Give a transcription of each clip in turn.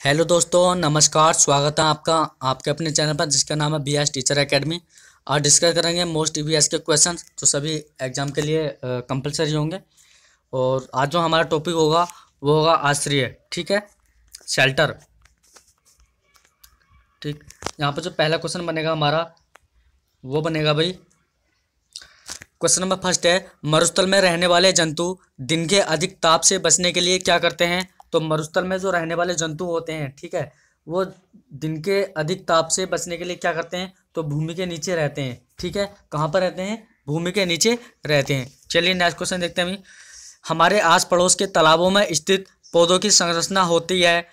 Hello दोस्तों, नमस्कार। स्वागत है आपका आपके अपने चैनल पर जिसका नाम है BS टीचर एकेडमी। आज डिस्कस करेंगे मोस्ट EVS के क्वेश्चन जो सभी एग्जाम के लिए कंपलसरी होंगे। और आज जो हमारा टॉपिक होगा वो होगा आश्रय, ठीक है, शेल्टर। ठीक, यहाँ पर जो पहला क्वेश्चन बनेगा हमारा वो बनेगा भाई, क्वेश्चन नंबर फर्स्ट है, मरुस्थल में रहने वाले जंतु दिन के अधिक ताप से बचने के लिए क्या करते हैं। तो मरुस्थल में जो रहने वाले जंतु होते हैं, ठीक है, वो दिन के अधिक ताप से बचने के लिए क्या करते हैं, तो भूमि के नीचे रहते हैं। ठीक है, कहाँ पर रहते हैं, भूमि के नीचे रहते हैं। चलिए नेक्स्ट क्वेश्चन देखते हैं। अभी हमारे आस पड़ोस के तालाबों में स्थित पौधों की संरचना होती है,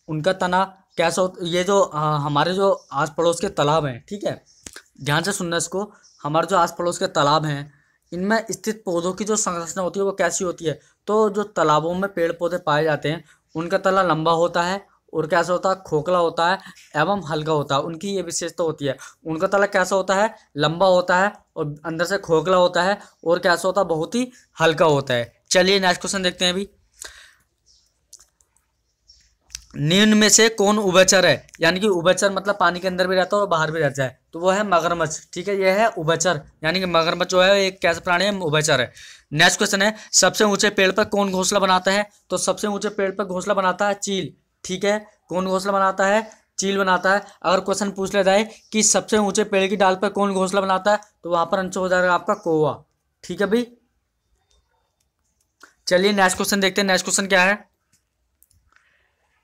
उनका तना कैसा ये जो हमारे जो आस पड़ोस के तालाब हैं, ठीक है, ध्यान से सुनना इसको। हमारे जो आस पड़ोस के तालाब हैं इनमें स्थित पौधों की जो संरचना होती है वो कैसी होती है। तो जो तालाबों में पेड़ पौधे पाए जाते हैं उनका तला लंबा होता है और कैसा होता है, खोखला होता है एवं हल्का होता है। उनकी ये विशेषता होती है, उनका तला कैसा होता है, लंबा होता है और अंदर से खोखला होता है और कैसा होता है, बहुत ही हल्का होता है। चलिए नेक्स्ट क्वेश्चन देखते हैं। अभी निम्न में से कौन उभयचर है, यानी कि उभयचर मतलब पानी के अंदर भी रहता है और बाहर भी रहता है, तो वो है मगरमच्छ। ठीक है, यह है उभयचर, यानी कि मगरमच्छ जो है एक कैसा प्राणी है, उभयचर है। नेक्स्ट क्वेश्चन है, सबसे ऊंचे पेड़ पर कौन घोंसला बनाता है। तो सबसे ऊंचे पेड़ पर घोंसला बनाता है चील। ठीक है, कौन घोंसला बनाता है, चील बनाता है। अगर क्वेश्चन पूछ लिया जाए कि सबसे ऊंचे पेड़ की डाल पर कौन घोंसला बनाता है, तो वहां पर आंसर हो जाएगा आपका कौवा। ठीक है भाई, चलिए नेक्स्ट क्वेश्चन देखते हैं। नेक्स्ट क्वेश्चन क्या है,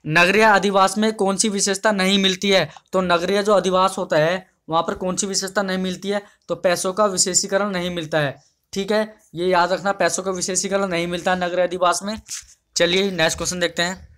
नगरीय अधिवास में कौन सी विशेषता नहीं मिलती है। तो नगरीय जो अधिवास होता है वहां पर कौन सी विशेषता नहीं मिलती है, तो पैसों का विशेषीकरण नहीं मिलता है। ठीक है, ये याद रखना, पैसों का विशेषीकरण नहीं मिलता है नगरीय अधिवास में। चलिए नेक्स्ट क्वेश्चन देखते हैं।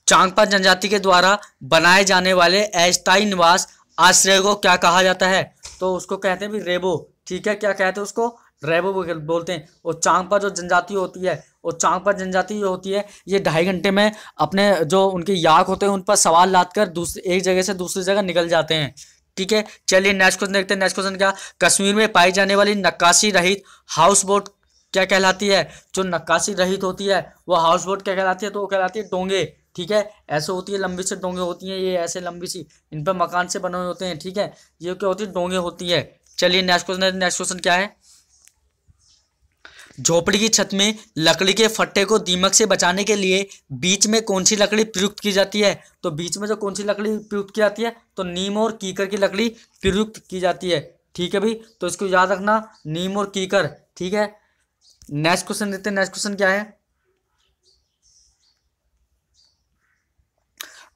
चांगपा जनजाति के द्वारा बनाए जाने वाले अस्थायी निवास आश्रय को क्या कहा जाता है। तो उसको कहते हैं भी रेबो। ठीक है, क्या कहते हैं उसको, रेबो बोलते हैं। और चांगपा जो जनजाति होती है, और चांगपा जनजाति जो होती है ये 2.5 घंटे में अपने जो उनके याक होते हैं उन पर सवार लाद कर दूसरी एक जगह से दूसरी जगह निकल जाते हैं। ठीक है, चलिए नेक्स्ट क्वेश्चन देखते हैं। नेक्स्ट क्वेश्चन क्या, कश्मीर में पाई जाने वाली नक्काशी रहित हाउस बोट क्या कहलाती है। जो नक्काशी रहित होती है वो हाउस बोट क्या कहलाती है, तो वो कहलाती है डोंगे। ठीक है, ऐसे होती है, लंबी से डोंगे होती हैं, ये ऐसे लंबी सी, इन पर मकान से बने हुए होते हैं। ठीक है, ये क्या होती है, डोंगे होती है। चलिए नेक्स्ट क्वेश्चन। नेक्स्ट क्वेश्चन क्या है, झोपड़ी की छत में लकड़ी के फट्टे को दीमक से बचाने के लिए बीच में कौन सी लकड़ी प्रयुक्त की जाती है। तो बीच में जो कौन सी लकड़ी प्रयुक्त की जाती है, तो नीम और कीकर की लकड़ी प्रयुक्त की जाती है। ठीक है भाई, तो इसको याद रखना, नीम और कीकर। ठीक है, नेक्स्ट क्वेश्चन देखते हैं। नेक्स्ट क्वेश्चन क्या है,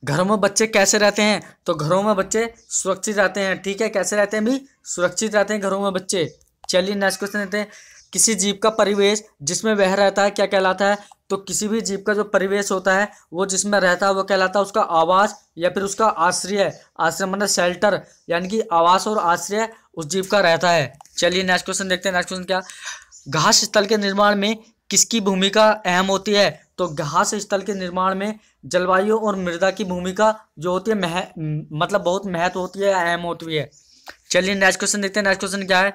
घरों में बच्चे कैसे रहते हैं। तो घरों में बच्चे सुरक्षित रहते हैं। ठीक है, कैसे रहते हैं भी, सुरक्षित रहते हैं घरों में बच्चे। चलिए नेक्स्ट क्वेश्चन देते हैं, किसी जीव का परिवेश जिसमें वह रहता है क्या कहलाता है। तो किसी भी जीव का जो परिवेश होता है वो जिसमें रहता है वो कहलाता है उसका आवास या फिर उसका आश्रय। आश्रय मतलब शेल्टर, यानी कि आवास और आश्रय उस जीव का रहता है। चलिए नेक्स्ट क्वेश्चन देखते हैं। नेक्स्ट क्वेश्चन क्या, घास स्थल के निर्माण में किसकी भूमिका अहम होती है। तो घास स्थल के निर्माण में जलवायु और मृदा की भूमिका जो होती है मतलब बहुत महत्व होती है, अहम होती है। चलिए नेक्स्ट क्वेश्चन देखते हैं। नेक्स्ट क्वेश्चन क्या है,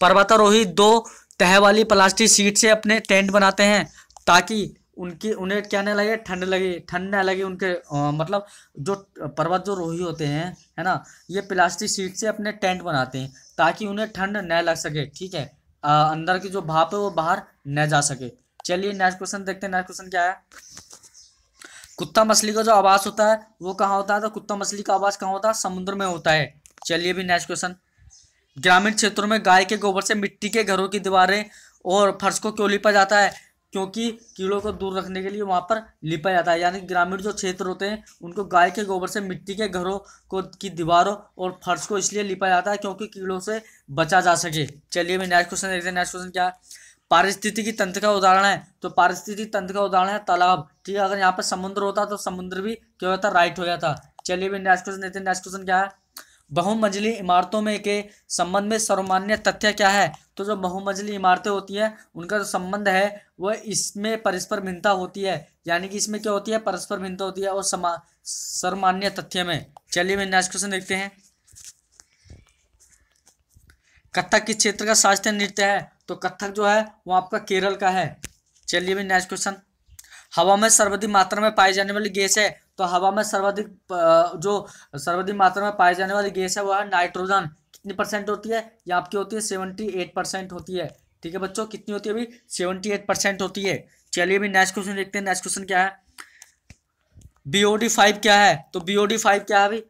पर्वतारोही 2 तह वाली प्लास्टिक शीट से अपने टेंट बनाते हैं ताकि उन्हें क्या नहीं लगे, ठंड न लगे उनके मतलब जो पर्वत जो रोही होते हैं, है ना, ये प्लास्टिक शीट से अपने टेंट बनाते हैं ताकि उन्हें ठंड न लग सके। ठीक है, अंदर की जो भाप है वो बाहर न जा सके। चलिए नेक्स्ट क्वेश्चन देखते हैं। नेक्स्ट क्वेश्चन क्या है, कुत्ता मछली का जो आवास होता है वो कहाँ होता है। तो कुत्ता मछली का आवास कहाँ होता है, समुद्र में होता है। चलिए भी नेक्स्ट क्वेश्चन, ग्रामीण क्षेत्रों में गाय के गोबर से मिट्टी के घरों की दीवारें और फर्श को क्यों लिपा जाता है। क्योंकि कीड़ों को दूर रखने के लिए वहां पर लिपा जाता है, यानी ग्रामीण जो क्षेत्र होते हैं उनको गाय के गोबर से मिट्टी के घरों को की दीवारों और फर्श को इसलिए लिपा जाता है क्योंकि कीड़ों से बचा जा सके। चलिए मैं नेक्स्ट क्वेश्चन देखते हैं। नेक्स्ट क्वेश्चन क्या, पारिस्थितिकी तंत्र का उदाहरण है। तो पारिस्थितिकी तंत्र का उदाहरण है तालाब। ठीक है, अगर यहाँ पर समुद्र होता तो समुद्र भी क्या होता, राइट हो जाता। चलिए मैं नेक्स्ट क्वेश्चन देखते हैं। नेक्स्ट क्वेश्चन क्या है, बहुमंजिली इमारतों में के संबंध में सर्वमान्य तथ्य क्या है। तो जो बहुमंजिली इमारतें होती हैं उनका जो संबंध है वह इसमें परस्पर भिन्नता होती है, यानी कि इसमें क्या होती है, परस्पर भिन्नता होती है और सर्वमान्य तथ्य में। चलिए मैं नेक्स्ट क्वेश्चन देखते हैं, कथक किस क्षेत्र का शास्त्रीय नृत्य है। तो कथक जो है वो आपका केरल का है। चलिए मैं नेक्स्ट क्वेश्चन, हवा में सर्वाधिक मात्रा में पाई जाने वाली गैस है। तो हवा में जो सर्वाधिक मात्रा में पाई जाने वाली गैस है वो है नाइट्रोजन। कितनी परसेंट होती है? ये आपकी होती है 78% होती है। ठीक है बच्चों, कितनी होती है अभी? 78% होती है। चलिए अभी नेक्स्ट क्वेश्चन देखते हैं। नेक्स्ट क्वेश्चन क्या है? BOD5 क्या है? तो BOD5 क्या है अभी?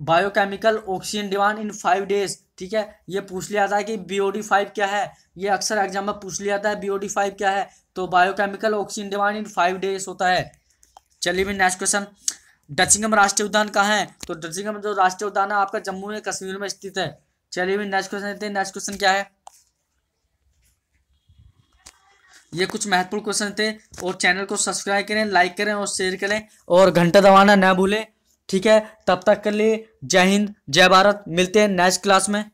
Biochemical oxygen demand in 5 days. ठीक है, ये पूछ लिया था कि BOD5 क्या है, ये अक्सर एग्जाम में पूछ लिया था। BOD5 क्या है? तो biochemical oxygen demand in 5 days होता है। चलिए भी नेक्स्ट क्वेश्चन, डचिंगम राष्ट्रीय उद्यान कहाँ है? तो डचिंगम जो राष्ट्रीय उद्यान है आपका जम्मू में कश्मीर में स्थित है। चलिए भी नेक्स्ट क्वेश्चन देते हैं। नेक्स्ट क्वेश्चन क्या है? ये कुछ महत्वपूर्ण क्वेश्चन थे, और चैनल को सब्सक्राइब करें, लाइक करें और शेयर करें, और घंटा दबाना ना भूलें। ठीक है, तब तक के लिए जय हिंद, जय भारत। मिलते हैं नेक्स्ट क्लास में।